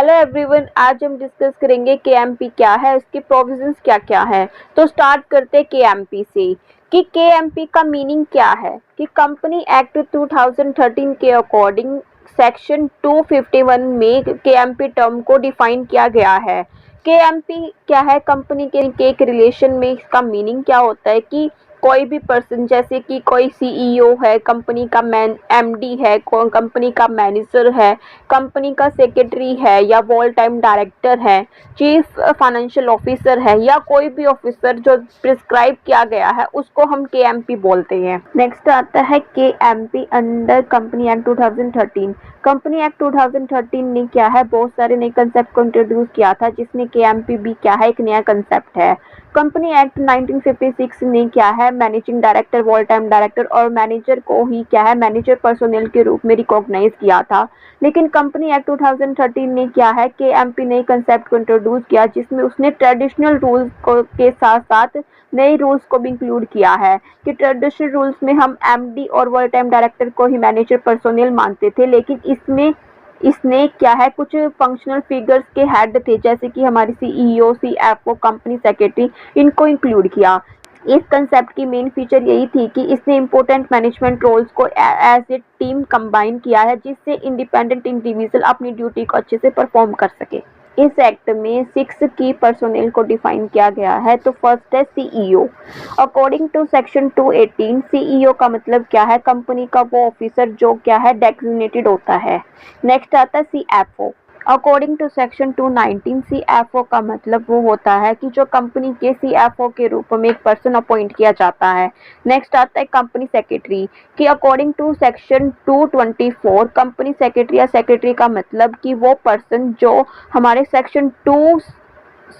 Hello everyone, आज हम discuss करेंगे केएमपी क्या है, उसके प्रोविजंस क्या-क्या है। तो स्टार्ट करते हैं केएमपी से कि केएमपी का मीनिंग क्या है। कि कंपनी एक्ट 2013 के अकॉर्डिंग सेक्शन 251 में केएमपी टर्म को डिफाइन किया गया है। केएमपी क्या है, कंपनी के एक रिलेशन में इसका मीनिंग क्या होता है कि कोई भी पर्सन, जैसे कि कोई सीईओ है, कंपनी का एमडी है, कंपनी का मैनेजर है, कंपनी का सेक्रेटरी है या वॉल टाइम डायरेक्टर है, चीफ फाइनेंशियल ऑफिसर है या कोई भी ऑफिसर जो प्रिस्क्राइब किया गया है, उसको हम केएमपी बोलते हैं। नेक्स्ट आता है KMP under company act 2013। Company act 2013 ने क्या है, बहुत सारे नए कंसेप्ट को इंट्रोड्यूस किया था, जिसमें केएमपी भी क्या है, एक नया कंसेप्ट है। कंपनी एक्ट 1956 ने क्या है, managing director, wall time director और मैनेजर को ही क्या है, मैनेजर पर्सोनेल के रूप में रिकॉग्नाइज किया था। लेकिन कंपनी एक्ट 2013 ने क्या है, केएमपी नए कंसेप्ट को इंट्रोड्यूस किया, जिसमें उसने ट्रेडिशनल रूल्स के साथ साथ नए रूल्स को भी इंक्लूड किया है। कि ट्रेडिशनल रूल्स में हम एमडी और वर्ल्ड टाइम डायरेक्टर को ही मैनेजर पर्सोनेल मानते थे, लेकिन इसने क्या है, कुछ फंक्शनल फिगर्स के हेड थे, जैसे कि हमारी सीईओ, सीएफओ, कंपनी सेक्रेटरी, इनको इंक्लूड किया। इस कंसेप्ट की मेन फीचर यही थी कि इसने इंपॉर्टेंट मैनेजमेंट रोल्स को एज ए टीम कंबाइन किया है, जिससे इंडिपेंडेंट इंडिविजुअल अपनी ड्यूटी को अच्छे से परफॉर्म कर सके। इस एक्ट में 6 की पर्सोनेल को डिफाइन किया गया है। तो फर्स्ट है CEO. According to section 218, CEO का मतलब क्या है, कंपनी का वो ऑफिसर जो क्या है, डेजिग्नेटेड होता है। नेक्स्ट आता है CFO. According to section 219, CFO का मतलब वो होता है कि जो कंपनी के सीएफओ के रूप में एक पर्सन अपॉइंट किया जाता है। नेक्स्ट आता है कंपनी सेक्रेटरी कि according to section 224, company secretary या सेक्रेटरी का मतलब कि वो पर्सन जो हमारे सेक्शन 2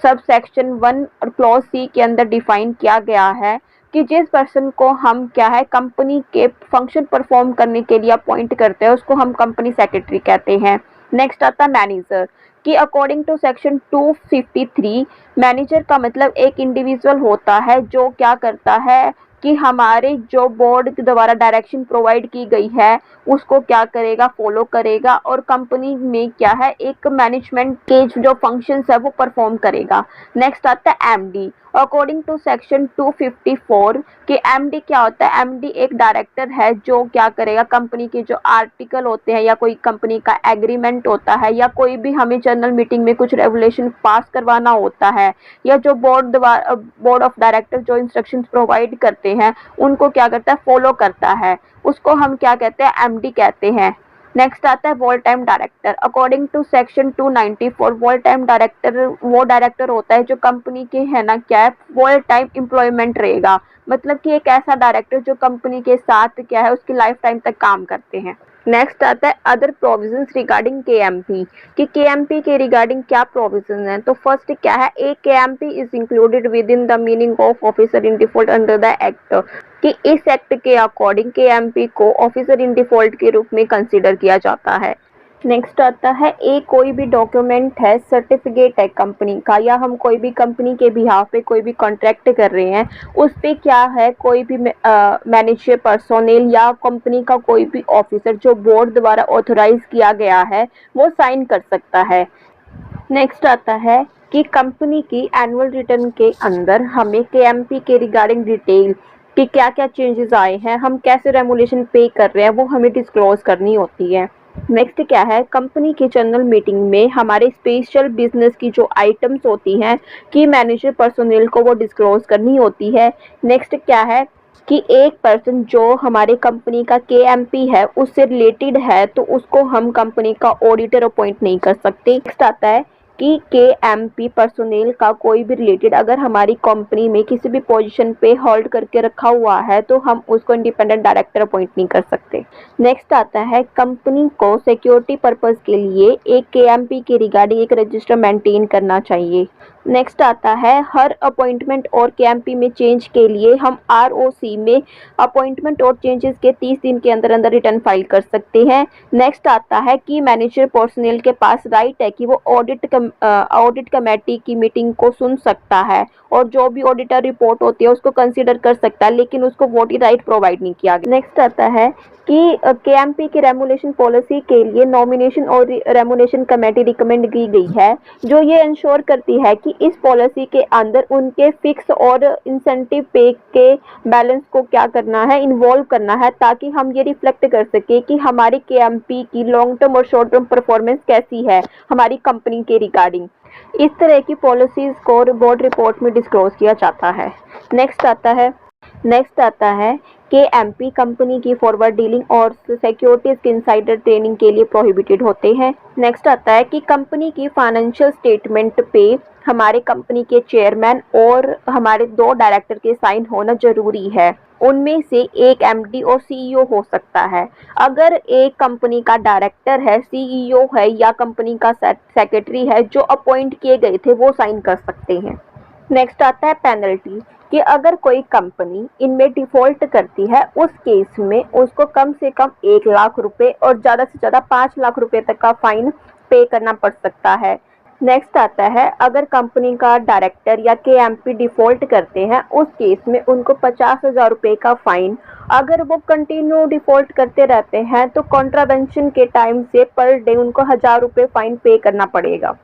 सब सेक्शन 1 और क्लॉज सी के अंदर डिफाइन किया गया है, कि जिस पर्सन को हम क्या है, कंपनी के फंक्शन परफॉर्म करने के लिए अपॉइंट करते हैं, उसको हम कंपनी सेक्रेटरी कहते हैं। नेक्स्ट आता है मैनेजर कि अकॉर्डिंग टू सेक्शन 253, मैनेजर का मतलब एक इंडिविजुअल होता है जो क्या करता है कि हमारे जो बोर्ड के द्वारा डायरेक्शन प्रोवाइड की गई है उसको क्या करेगा, फॉलो करेगा और कंपनी में क्या है, एक मैनेजमेंट के जो फंक्शंस है वो परफॉर्म करेगा। नेक्स्ट आता है एमडी। अकॉर्डिंग टू सेक्शन 254 कि एमडी क्या होता है, एमडी एक डायरेक्टर है जो क्या करेगा, कंपनी के जो आर्टिकल होते हैं या कोई कंपनी का एग्रीमेंट होता है या कोई भी हमें जनरल मीटिंग में कुछ रेगुलेशन पास करवाना होता है, या जो बोर्ड ऑफ डायरेक्टर जो इंस्ट्रक्शंस प्रोवाइड करते हैं उनको क्या करता है, फॉलो करता है, उसको हम क्या कहते हैं, एमडी कहते हैं। नेक्स्ट आता है whole time director. According to section 294, whole time director वो डायरेक्टर होता है जो कंपनी के है ना क्या है, वॉल टाइम एम्प्लॉयमेंट रहेगा, मतलब कि एक ऐसा डायरेक्टर जो कंपनी के साथ क्या है, उसकी लाइफ टाइम तक काम करते हैं। नेक्स्ट आता है अदर प्रोविजंस रिगार्डिंग केएमपी कि केएमपी के रिगार्डिंग क्या प्रोविजन है। तो फर्स्ट क्या है, a KMP is included within the meaning of officer in default under the act कि इस एक्ट के अकॉर्डिंग केएमपी को ऑफिसर इन डिफॉल्ट के रूप में कंसीडर किया जाता है। नेक्स्ट आता है ए कोई भी डॉक्यूमेंट है, सर्टिफिकेट है कंपनी का, या हम कोई भी कंपनी के बिहाफ पे कोई भी कॉन्ट्रैक्ट कर रहे हैं, उस पे क्या है, कोई भी मैनेजर पर्सोनेल या कंपनी का कोई भी ऑफिसर जो बोर्ड द्वारा ऑथराइज किया गया है वो साइन कर सकता है। नेक्स्ट आता है कि कंपनी की एनुअल रिटर्न के अंदर हमें केएमपी के रिगार्डिंग डिटेल कि क्या क्या चेंजेस आए हैं, हम कैसे रेमुलेशन पे कर रहे हैं, वो हमें डिस्क्लोज करनी होती है। नेक्स्ट क्या है, कंपनी की जनरल मीटिंग में हमारे स्पेशल बिजनेस की जो आइटम्स होती हैं कि मैनेजर पर्सोनेल को वो डिस्क्लोज करनी होती है। नेक्स्ट क्या है कि एक पर्सन जो हमारे कंपनी का केएमपी है उससे रिलेटेड है, तो उसको हम कंपनी का ऑडिटर अपॉइंट नहीं कर सकते। नेक्स्ट आता है कि केएमपी पर्सोनेल का कोई भी रिलेटेड अगर हमारी कंपनी में किसी भी पोजीशन पे होल्ड करके रखा हुआ है तो हम उसको इंडिपेंडेंट डायरेक्टर अपॉइंट नहीं कर सकते। नेक्स्ट आता है कंपनी को सिक्योरिटी पर्पस के लिए एक केएमपी के रिगार्डिंग एक रजिस्टर मेंटेन करना चाहिए। नेक्स्ट आता है हर अपॉइंटमेंट और केएमपी में चेंज के लिए हम आरओसी में अपॉइंटमेंट और चेंजेस के 30 दिन के अंदर अंदर रिटर्न फाइल कर सकते हैं। नेक्स्ट आता है कि मैनेजर पर्सनल के पास राइट है कि वो ऑडिट कमेटी की मीटिंग को सुन सकता है और जो भी ऑडिटर रिपोर्ट होती है उसको कंसीडर कर सकता है, लेकिन उसको वोटिंग राइट प्रोवाइड नहीं किया गया। नेक्स्ट आता है कि केएमपी की रेमुनेशन पॉलिसी के लिए नॉमिनेशन और रेमुनेशन कमेटी रिकमेंड की गई है, जो ये इंश्योर करती है कि इस पॉलिसी के अंदर उनके फिक्स और इंसेंटिव पे के बैलेंस को क्या करना है, इन्वॉल्व करना है, ताकि हम ये रिफ्लेक्ट कर सके कि हमारी केएमपी की लॉन्ग टर्म और शॉर्ट टर्म परफॉर्मेंस कैसी है हमारी कंपनी के रिगार्डिंग। इस तरह की पॉलिसीज को बोर्ड रिपोर्ट में डिस्क्लोज किया जाता है। नेक्स्ट आता है केएमपी कंपनी की फॉरवर्ड डीलिंग और सिक्योरिटीज के इनसाइडर ट्रेनिंग के लिए प्रोहिबिटेड होते हैं। नेक्स्ट आता है कि कंपनी की फाइनेंशियल स्टेटमेंट पे हमारे कंपनी के चेयरमैन और हमारे 2 डायरेक्टर के साइन होना जरूरी है। उनमें से एक एमडी और सीईओ हो सकता है। अगर एक कंपनी का डायरेक्टर है, सीईओ है या कंपनी का सेक्रेटरी है जो अपॉइंट किए गए थे, वो साइन कर सकते हैं। नेक्स्ट आता है पेनल्टी कि अगर कोई कंपनी इनमें डिफॉल्ट करती है, उस केस में उसको कम से कम 1 लाख रुपए और ज़्यादा से ज़्यादा 5 लाख रुपए तक का फाइन पे करना पड़ सकता है। नेक्स्ट आता है अगर कंपनी का डायरेक्टर या केएमपी डिफॉल्ट करते हैं, उस केस में उनको 50,000 रुपए का फाइन, अगर वो कंटिन्यू डिफॉल्ट करते रहते हैं तो कॉन्ट्रावेंशन के टाइम से पर डे उनको 1,000 रुपए फाइन पे करना पड़ेगा।